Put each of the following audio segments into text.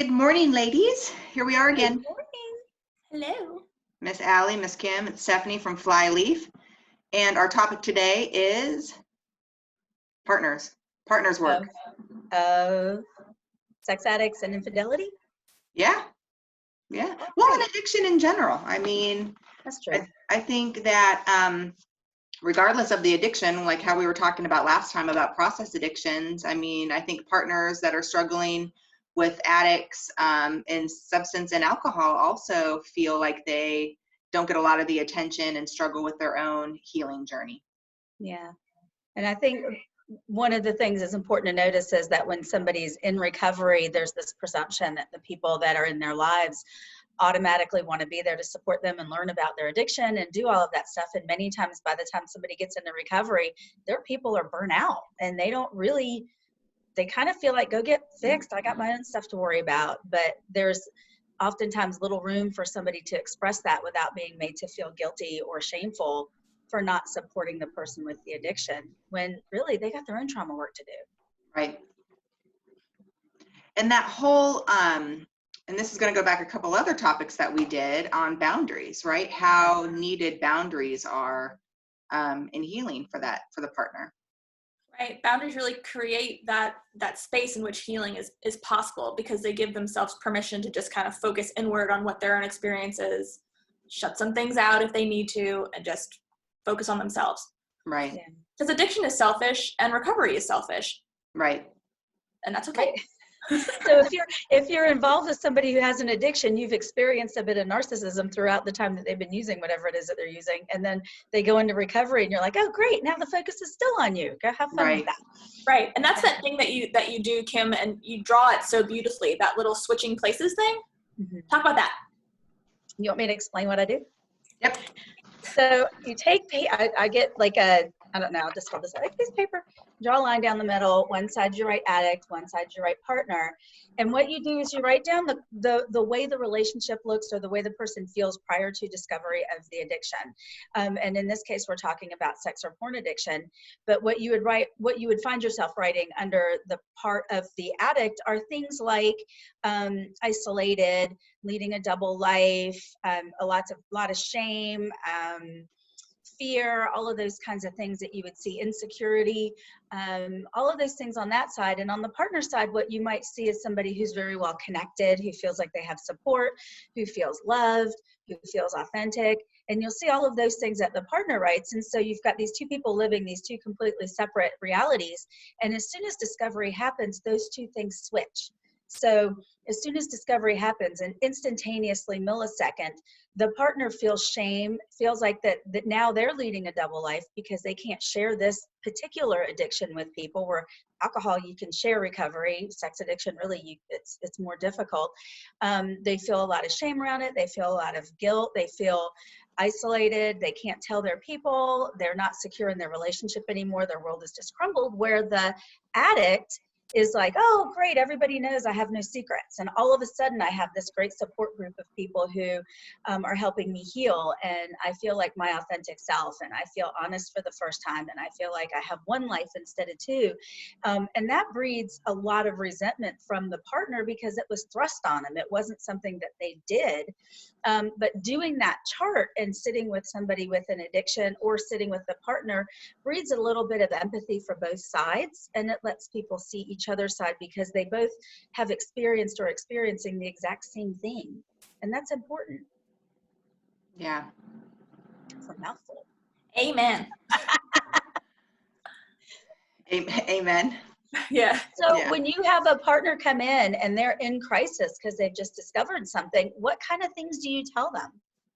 Good morning, ladies. Here we are Good again. morning. Hello. Miss Allie, Miss Kim, and Stephanie from Flyleaf. And our topic today is partners work. Of sex addicts and infidelity? Yeah. Well, and addiction in general. I mean, That's true. I think that regardless of the addiction, like how we were talking about last time about process addictions, I mean, I think partners that are struggling with addicts in substance and alcohol also feel like they don't get a lot of the attention and struggle with their own healing journey. Yeah. And I think one of the things that's important to notice is that when somebody's in recovery, there's this presumption that the people that are in their lives automatically want to be there to support them and learn about their addiction and do all of that stuff. And many times by the time somebody gets into recovery, their people are burnt out and they kind of feel like, go get fixed. I got my own stuff to worry about. But there's oftentimes little room for somebody to express that without being made to feel guilty or shameful for not supporting the person with the addiction, when really they got their own trauma work to do. Right. And that whole, and this is going to go back a couple other topics that we did on boundaries, right? How needed boundaries are in healing for the partner. Right. Boundaries really create that space in which healing is possible, because they give themselves permission to just kind of focus inward on what their own experience is, shut some things out if they need to, and just focus on themselves. Right. Because addiction is selfish and recovery is selfish. Right. And that's okay. So if you're involved with somebody who has an addiction, you've experienced a bit of narcissism throughout the time that they've been using whatever it is that they're using, and then they go into recovery and you're like, oh great, now the focus is still on you. Go have fun with that. Right. And that's that thing that you do, Kim, and you draw it so beautifully, that little switching places thing. Mm-hmm. Talk about that. You want me to explain what I do? Yep. So you take, I get like I don't know, I'll just hold this like piece of paper, draw a line down the middle. One side you write addict, one side you write partner. And what you do is you write down the way the relationship looks, or the way the person feels prior to discovery of the addiction. And in this case, we're talking about sex or porn addiction. But what you would find yourself writing under the part of the addict are things like isolated, leading a double life, a lot of shame, fear, all of those kinds of things that you would see, insecurity, all of those things on that side. And on the partner side, what you might see is somebody who's very well connected, who feels like they have support, who feels loved, who feels authentic. And you'll see all of those things that the partner writes. And so you've got these two people living these two completely separate realities. And as soon as discovery happens, those two things switch. So as soon as discovery happens, and instantaneously, millisecond, the partner feels shame, feels like that now they're leading a double life because they can't share this particular addiction with people. Where alcohol, you can share recovery. Sex addiction, really, it's more difficult. They feel a lot of shame around it. They feel a lot of guilt. They feel isolated. They can't tell their people. They're not secure in their relationship anymore. Their world is just crumbled. Where the addict is like, oh, great, everybody knows I have no secrets. And all of a sudden, I have this great support group of people who are helping me heal. And I feel like my authentic self, and I feel honest for the first time. And I feel like I have one life instead of two. And that breeds a lot of resentment from the partner because it was thrust on them. It wasn't something that they did. But doing that chart and sitting with somebody with an addiction or sitting with the partner breeds a little bit of empathy for both sides. And it lets people see each other's side because they both have experienced or experiencing the exact same thing. And that's important. Yeah. It's a mouthful. Amen. Amen. Yeah. So when you have a partner come in and they're in crisis because they've just discovered something, what kind of things do you tell them?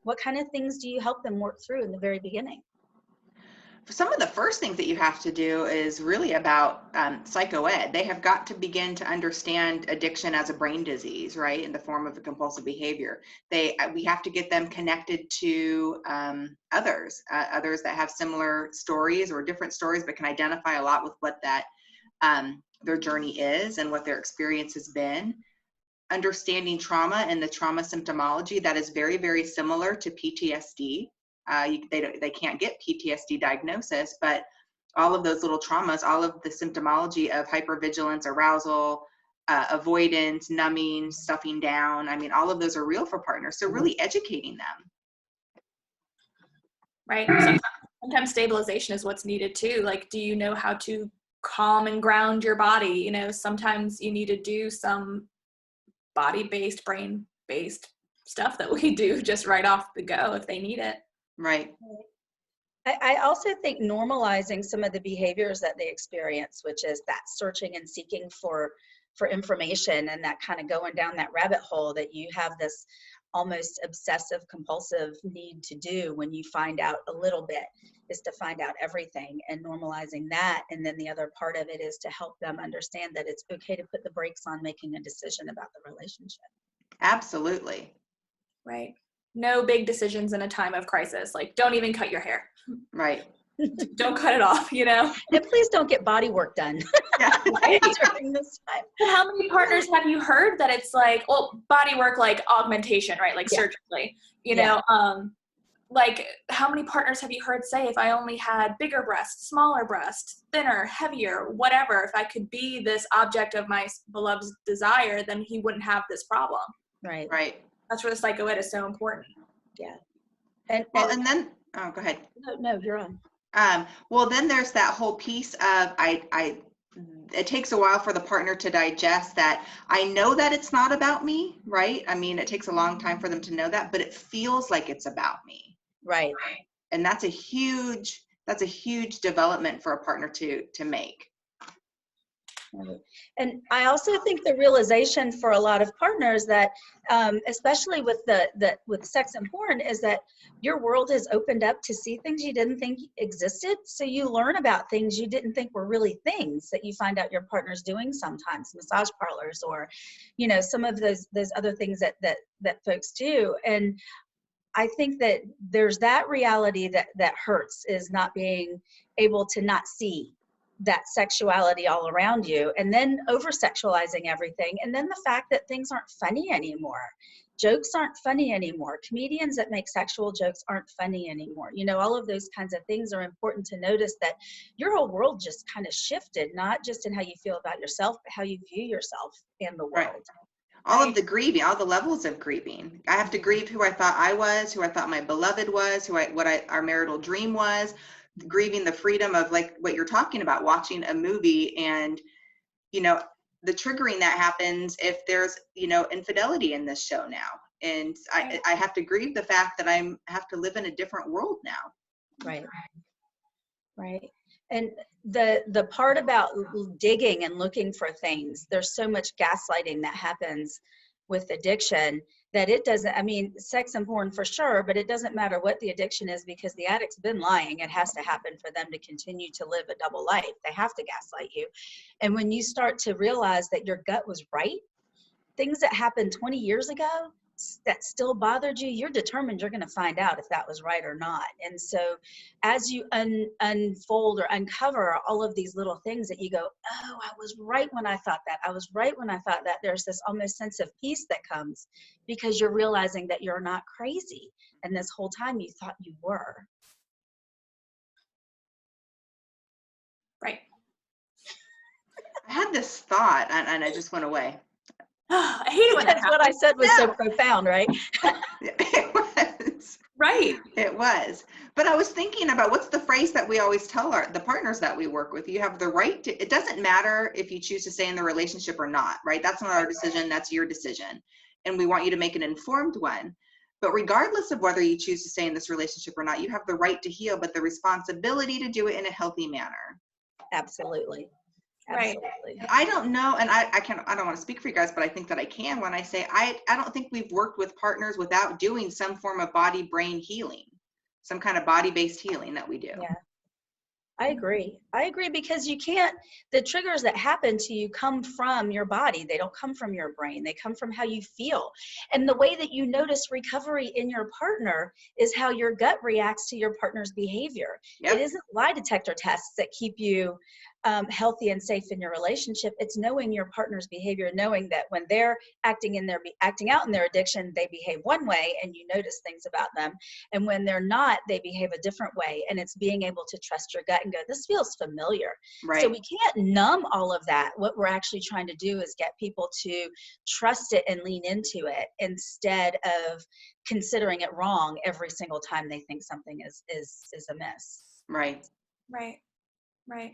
What kind of things do you help them work through in the very beginning? Some of the first things that you have to do is really about psychoed. They have got to begin to understand addiction as a brain disease, right, in the form of a compulsive behavior. We have to get them connected to others that have similar stories or different stories, but can identify a lot with what that their journey is and what their experience has been. Understanding trauma and the trauma symptomology that is very, very similar to PTSD. They can't get PTSD diagnosis, but all of those little traumas, all of the symptomology of hypervigilance, arousal, avoidance, numbing, stuffing down. I mean, all of those are real for partners. So really educating them. Right. Sometimes stabilization is what's needed too. Like, do you know how to calm and ground your body? You know, sometimes you need to do some body-based, brain-based stuff that we do just right off the go if they need it. Right. I also think normalizing some of the behaviors that they experience, which is that searching and seeking for information, and that kind of going down that rabbit hole that you have this almost obsessive compulsive need to do when you find out a little bit, is to find out everything, and normalizing that. And then the other part of it is to help them understand that it's okay to put the brakes on making a decision about the relationship. Absolutely. Right. No big decisions in a time of crisis. Like, don't even cut your hair. Right. Don't cut it off, you know? And please don't get body work done. Yeah. During this time. How many partners have you heard that it's like, well, body work, like augmentation, right? Like Yeah. surgically, you know, like how many partners have you heard say, if I only had bigger breasts, smaller breasts, thinner, heavier, whatever, if I could be this object of my beloved's desire, then he wouldn't have this problem. Right. Right. That's where the psychoed is so important. Yeah. And then, oh, go ahead. No, you're on. Well, then there's that whole piece of, it takes a while for the partner to digest that. I know that it's not about me, right? I mean, it takes a long time for them to know that, but it feels like it's about me. Right. And that's a huge development for a partner to make. And I also think the realization for a lot of partners that, especially with with sex and porn, is that your world has opened up to see things you didn't think existed. So you learn about things you didn't think were really things that you find out your partner's doing sometimes, massage parlors, or, you know, some of those other things that folks do. And I think that there's that reality that hurts, is not being able to not see that sexuality all around you, and then over sexualizing everything. And then the fact that things aren't funny anymore. Jokes aren't funny anymore. Comedians that make sexual jokes aren't funny anymore. You know, all of those kinds of things are important to notice, that your whole world just kind of shifted, not just in how you feel about yourself, but how you view yourself and the world. Right. All of the grieving, all the levels of grieving. I have to grieve who I thought I was, who I thought my beloved was, our marital dream was. Grieving the freedom of, like what you're talking about, watching a movie, and, you know, the triggering that happens if there's, you know, infidelity in this show now. And I have to grieve the fact that I have to live in a different world now. Right. Right. And the part about digging and looking for things, there's so much gaslighting that happens with addiction that it doesn't, I mean, sex and porn for sure, but it doesn't matter what the addiction is, because the addict's been lying. It has to happen for them to continue to live a double life. They have to gaslight you. And when you start to realize that your gut was right, things that happened 20 years ago that still bothered you, you're determined you're going to find out if that was right or not. And so as you unfold or uncover all of these little things that you go, oh, I was right when I thought that. I was right when I thought that. There's this almost sense of peace that comes, because you're realizing that you're not crazy. And this whole time you thought you were. Right. I had this thought and I just went away. I hate it when that That's what I said was so profound, right? It was. Right. It was. But I was thinking about, what's the phrase that we always tell the partners that we work with? You have the right to, it doesn't matter if you choose to stay in the relationship or not, right? That's not our decision, that's your decision. And we want you to make an informed one. But regardless of whether you choose to stay in this relationship or not, you have the right to heal, but the responsibility to do it in a healthy manner. Absolutely. Right. Absolutely. I don't know, and I don't want to speak for you guys, but I think that I can when I say I don't think we've worked with partners without doing some form of body brain healing, some kind of body-based healing that we do. Yeah. I agree. I agree, because you can't, the triggers that happen to you come from your body. They don't come from your brain. They come from how you feel. And the way that you notice recovery in your partner is how your gut reacts to your partner's behavior. Yep. It isn't lie detector tests that keep you healthy and safe in your relationship, it's knowing your partner's behavior, knowing that when they're acting out in their addiction, they behave one way and you notice things about them. And when they're not, they behave a different way. And it's being able to trust your gut and go, this feels familiar. Right. So we can't numb all of that. What we're actually trying to do is get people to trust it and lean into it instead of considering it wrong every single time they think something is amiss. Right. Right. Right.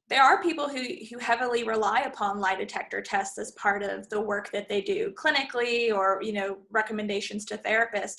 There are people who heavily rely upon lie detector tests as part of the work that they do clinically, or, you know, recommendations to therapists.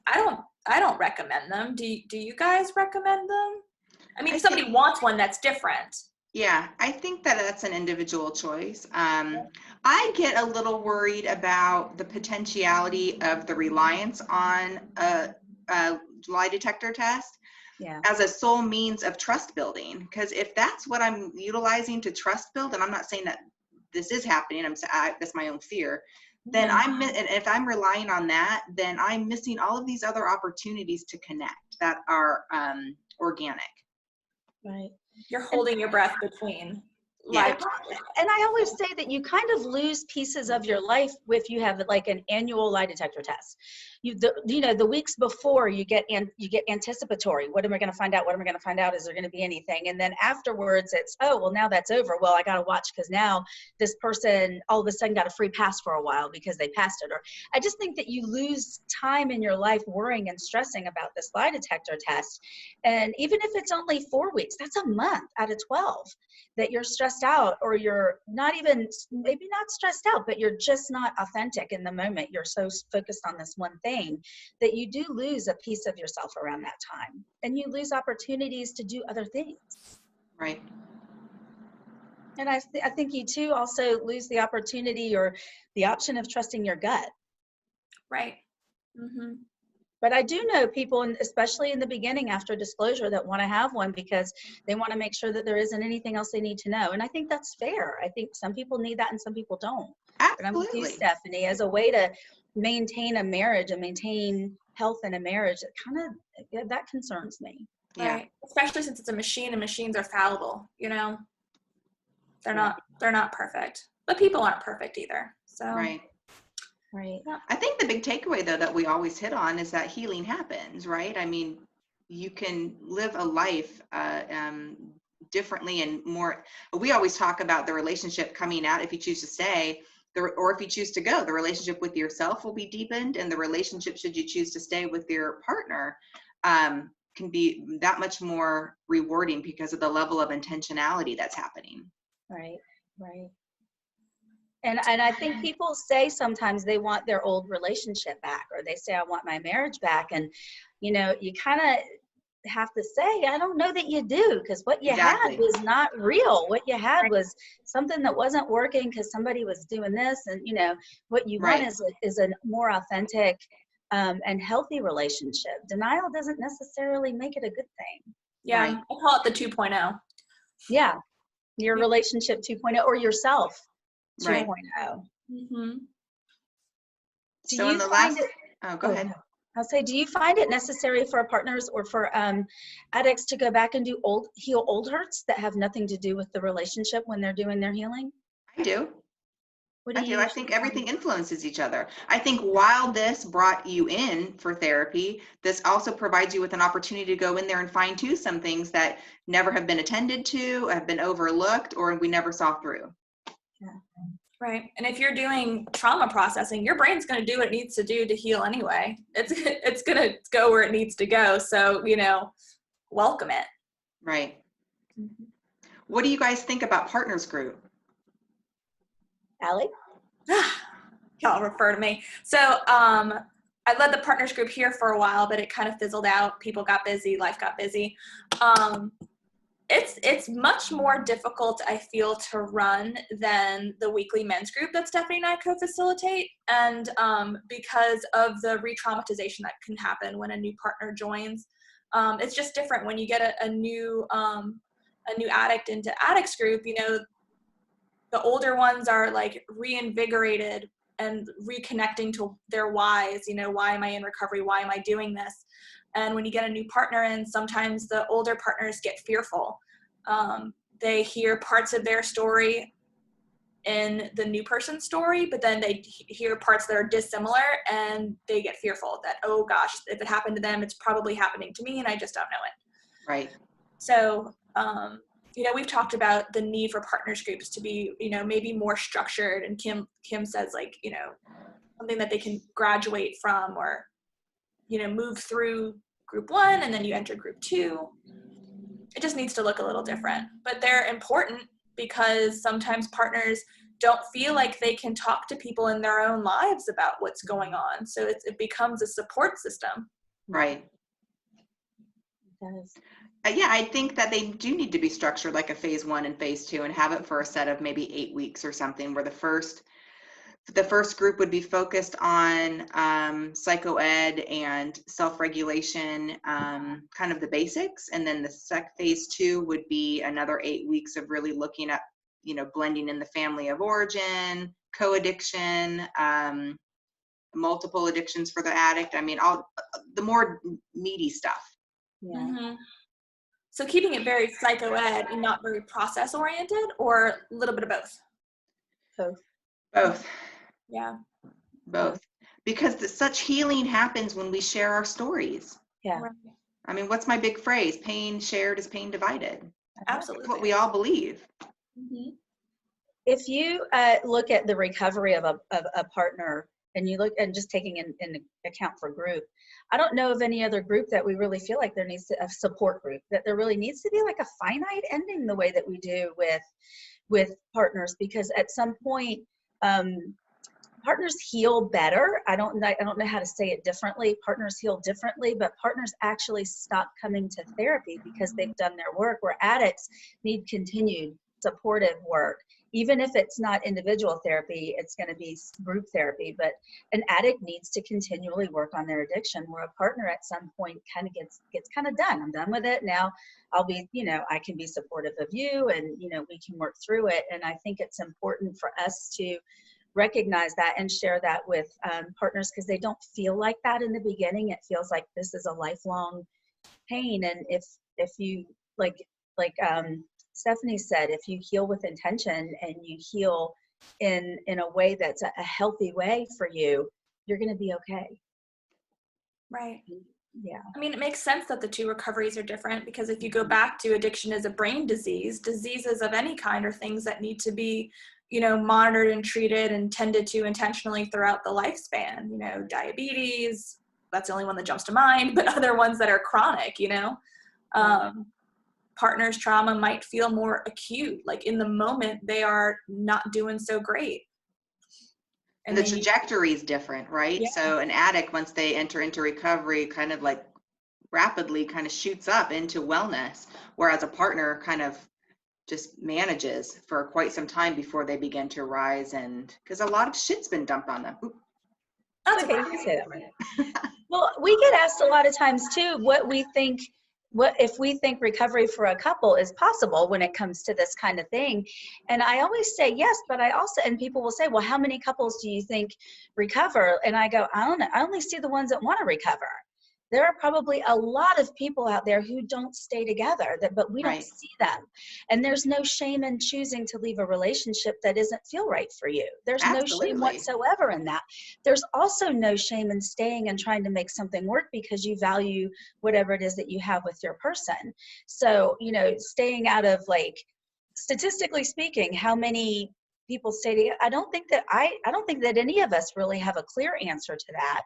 I don't recommend them. Do you guys recommend them? I mean, if somebody wants one, that's different. Yeah, I think that that's an individual choice. I get a little worried about the potentiality of the reliance on a lie detector test. Yeah. As a sole means of trust building, because if that's what I'm utilizing to trust build, and I'm not saying that this is happening, that's my own fear, then and if I'm relying on that, then I'm missing all of these other opportunities to connect that are organic. Right. You're holding your breath between. Yeah. And I always say that you kind of lose pieces of your life if you have like an annual lie detector test. The weeks before you get anticipatory. What am I going to find out? What am I going to find out? Is there going to be anything? And then afterwards it's, oh, well, now that's over. Well, I got to watch because now this person all of a sudden got a free pass for a while because they passed it. Or I just think that you lose time in your life worrying and stressing about this lie detector test. And even if it's only 4 weeks, that's a month out of 12 that you're stressed out, or you're not even, maybe not stressed out, but you're just not authentic in the moment. You're so focused on this one thing that you do lose a piece of yourself around that time, and you lose opportunities to do other things. Right. And I think you too also lose the opportunity or the option of trusting your gut. Right. Mm-hmm. But I do know people, especially in the beginning after disclosure, that want to have one because they want to make sure that there isn't anything else they need to know. And I think that's fair. I think some people need that and some people don't. Absolutely. But I'm with you, Stephanie, as a way to maintain a marriage and maintain health in a marriage, that concerns me. Yeah. Right. Especially since it's a machine and machines are fallible, you know. They're not perfect. But people aren't perfect either. So Right. Right. I think the big takeaway, though, that we always hit on is that healing happens, right? I mean, you can live a life differently and more. We always talk about the relationship coming out if you choose to stay, or if you choose to go. The relationship with yourself will be deepened, and the relationship, should you choose to stay with your partner, can be that much more rewarding because of the level of intentionality that's happening. Right. Right. And I think people say sometimes they want their old relationship back, or they say, I want my marriage back. And, you kind of have to say, I don't know that you do, because what you had was not real. What you had was something that wasn't working because somebody was doing this. And, what you want is a more authentic and healthy relationship. Denial doesn't necessarily make it a good thing. Yeah, right. I call it the 2.0. Yeah, your relationship 2.0, or yourself. 2.0. Right. Mm-hmm. So in the last, go ahead. I'll say, do you find it necessary for partners or for addicts to go back and heal old hurts that have nothing to do with the relationship when they're doing their healing? I do. I think everything influences each other. I think while this brought you in for therapy, this also provides you with an opportunity to go in there and fine tune some things that never have been attended to, have been overlooked, or we never saw through. Yeah. Right. And if you're doing trauma processing, your brain's going to do what it needs to do to heal anyway. It's going to go where it needs to go. So, welcome it. Right. Mm-hmm. What do you guys think about Partners Group? Allie? Y'all refer to me. So, I led the Partners Group here for a while, but it kind of fizzled out. People got busy. Life got busy. It's much more difficult, I feel, to run than the weekly men's group that Stephanie and I co-facilitate. And because of the re-traumatization that can happen when a new partner joins, it's just different when you get a new addict into Addicts group. The older ones are like reinvigorated and reconnecting to their whys. Why am I in recovery? Why am I doing this? And when you get a new partner in, sometimes the older partners get fearful they hear parts of their story in the new person's story, but then they hear parts that are dissimilar and they get fearful that, oh gosh, if it happened to them, it's probably happening to me and I just don't know it. Right. So, we've talked about the need for partners groups to be, maybe more structured, and Kim says, like, something that they can graduate from, or, move through group 1 and then you enter group 2. It just needs to look a little different, but they're important because sometimes partners don't feel like they can talk to people in their own lives about what's going on. So it becomes a support system. Right. Yeah, I think that they do need to be structured like a phase 1 and phase 2, and have it for a set of maybe 8 weeks or something, where the first group would be focused on psychoed and self-regulation, kind of the basics, and then the phase 2 would be another 8 weeks of really looking at, blending in the family of origin, co-addiction, multiple addictions for the addict. I mean, all the more meaty stuff. Yeah. Mm-hmm. So keeping it very psychoed and not very process oriented, or a little bit of both? Both. Yeah. Both. Because such healing happens when we share our stories. Yeah. Right. I mean, what's my big phrase? Pain shared is pain divided. Absolutely. That's what we all believe. Mm-hmm. If you look at the recovery of a partner, and you look, and just taking in account for group, I don't know of any other group that we really feel like there needs to, a support group, that there really needs to be like a finite ending the way that we do with partners, because at some point, partners heal better. I don't know how to say it differently. Partners heal differently, but partners actually stop coming to therapy because they've done their work, where addicts need continued supportive work. Even if it's not individual therapy, it's going to be group therapy, but an addict needs to continually work on their addiction, where a partner at some point kind of gets kind of done. I'm done with it. Now I'll be, I can be supportive of you, and, we can work through it. And I think it's important for us to recognize that and share that with partners, because they don't feel like that in the beginning. It feels like this is a lifelong pain. And if you like Stephanie said, if you heal with intention and you heal in a way that's a healthy way for you, you're going to be okay. Right. Yeah. I mean, it makes sense that the two recoveries are different, because if you go back to addiction as a brain disease, diseases of any kind are things that need to be, monitored and treated and tended to intentionally throughout the lifespan. Diabetes, that's the only one that jumps to mind, but other ones that are chronic, partner's trauma might feel more acute, like in the moment they are not doing so great. And the trajectory is different, right? Yeah. So an addict, once they enter into recovery, kind of like rapidly kind of shoots up into wellness, whereas a partner kind of just manages for quite some time before they begin to rise, and because a lot of shit's been dumped on them. That's okay, you can say that, right? Well, we get asked a lot of times too, what if we think recovery for a couple is possible when it comes to this kind of thing. And I always say yes, but I also, and people will say, well, how many couples do you think recover? And I go, I don't know. I only see the ones that want to recover. There are probably a lot of people out there who don't stay together, but we don't see them. And there's no shame in choosing to leave a relationship that doesn't feel right for you. There's no shame whatsoever in that. There's also no shame in staying and trying to make something work because you value whatever it is that you have with your person. So, staying out of, like, statistically speaking, how many people stay together? I don't think that any of us really have a clear answer to that.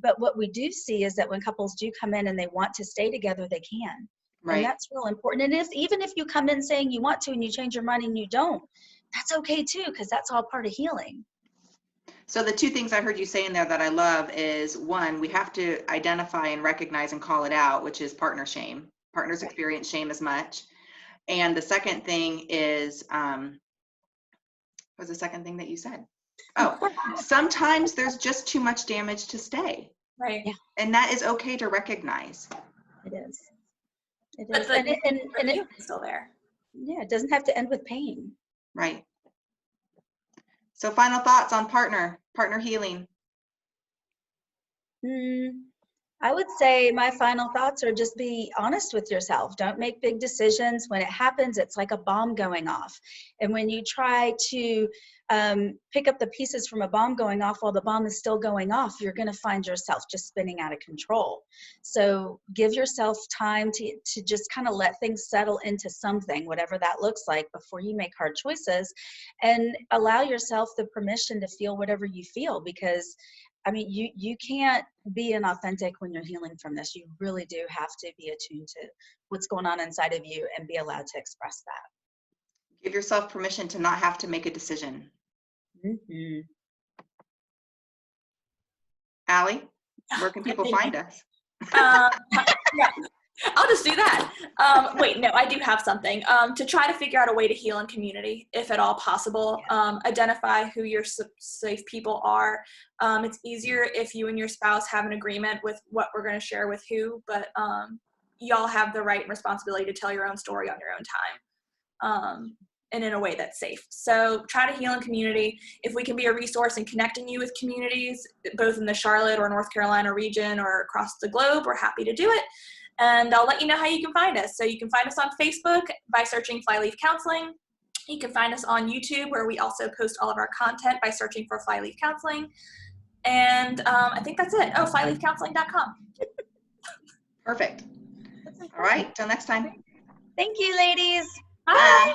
But what we do see is that when couples do come in and they want to stay together, they can. Right. And that's real important. And even if you come in saying you want to and you change your mind and you don't, that's okay too, because that's all part of healing. So the two things I heard you say in there that I love is, one, we have to identify and recognize and call it out, which is partner shame. Partners experience shame as much. And the second thing is, what was the second thing that you said? Oh, sometimes there's just too much damage to stay. Right. Yeah. And that is okay to recognize. It is. It but is. And it's still there. Yeah, it doesn't have to end with pain. Right. So final thoughts on partner healing. I would say my final thoughts are just be honest with yourself. Don't make big decisions. When it happens, it's like a bomb going off. And when you try to pick up the pieces from a bomb going off while the bomb is still going off, you're going to find yourself just spinning out of control. So give yourself time to just kind of let things settle into something, whatever that looks like, before you make hard choices, and allow yourself the permission to feel whatever you feel, because I mean, you can't be inauthentic when you're healing from this. You really do have to be attuned to what's going on inside of you and be allowed to express that. Give yourself permission to not have to make a decision. Mm-hmm. Allie, where can people find us? Yeah, I'll just do that. Wait, no, I do have something. To try to figure out a way to heal in community, if at all possible. Identify who your safe people are. It's easier if you and your spouse have an agreement with what we're going to share with who, but y'all have the right and responsibility to tell your own story on your own time. And in a way that's safe. So try to heal in community. If we can be a resource in connecting you with communities, both in the Charlotte or North Carolina region or across the globe, we're happy to do it. And I'll let you know how you can find us. So you can find us on Facebook by searching Flyleaf Counseling. You can find us on YouTube, where we also post all of our content by searching for Flyleaf Counseling. And I think that's it. Oh, flyleafcounseling.com. Perfect. All right, till next time. Thank you, ladies. Bye.